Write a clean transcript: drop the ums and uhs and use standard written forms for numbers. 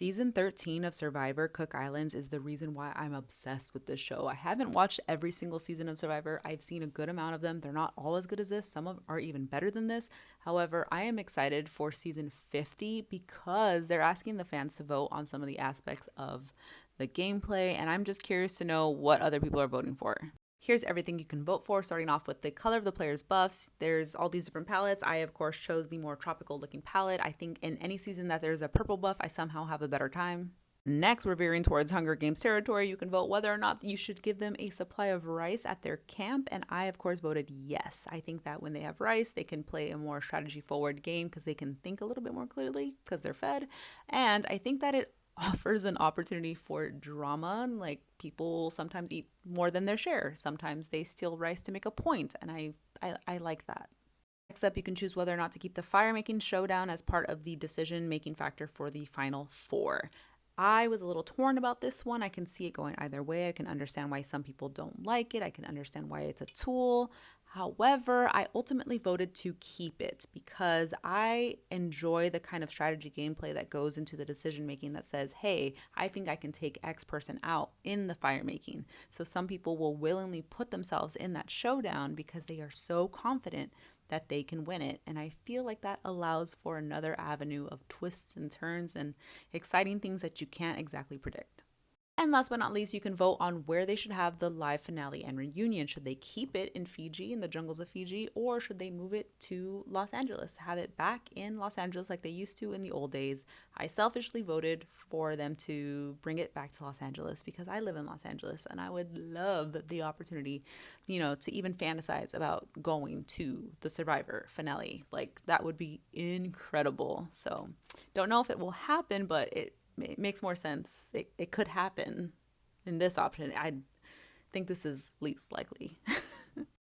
Season 13 of Survivor Cook Islands is the reason why I'm obsessed with this show. I haven't watched every single season of Survivor. I've seen a good amount of them. They're not all as good as this. Some of them are even better than this. However, I am excited for season 50 because they're asking the fans to vote on some of the aspects of the gameplay, and I'm just curious to know what other people are voting for. Here's everything you can vote for, starting off with the color of the player's buffs. There's all these different palettes. I, of course, chose the more tropical looking palette. I think in any season that there's a purple buff, I somehow have a better time. Next, we're veering towards Hunger Games territory. You can vote whether or not you should give them a supply of rice at their camp, and I, of course, voted yes. I think that when they have rice, they can play a more strategy-forward game because they can think a little bit more clearly because they're fed, and I think that it offers an opportunity for drama. Like, people sometimes eat more than their share. Sometimes they steal rice to make a point, and I like that. Next up, you can choose whether or not to keep the fire making showdown as part of the decision making factor for the final four. I was a little torn about this one. I can see it going either way. I can understand why some people don't like it. I can understand why it's a tool. However, I ultimately voted to keep it because I enjoy the kind of strategy gameplay that goes into the decision making that says, hey, I think I can take X person out in the fire making. So some people will willingly put themselves in that showdown because they are so confident that they can win it. And I feel like that allows for another avenue of twists and turns and exciting things that you can't exactly predict. And last but not least, you can vote on where they should have the live finale and reunion. Should they keep it in Fiji, in the jungles of Fiji, or should they move it to Los Angeles, have it back in Los Angeles like they used to in the old days? I selfishly voted for them to bring it back to Los Angeles because I live in Los Angeles and I would love the opportunity, to even fantasize about going to the Survivor finale. Like, that would be incredible. So, don't know if it will happen, but it makes more sense. It could happen in this option. I think this is least likely.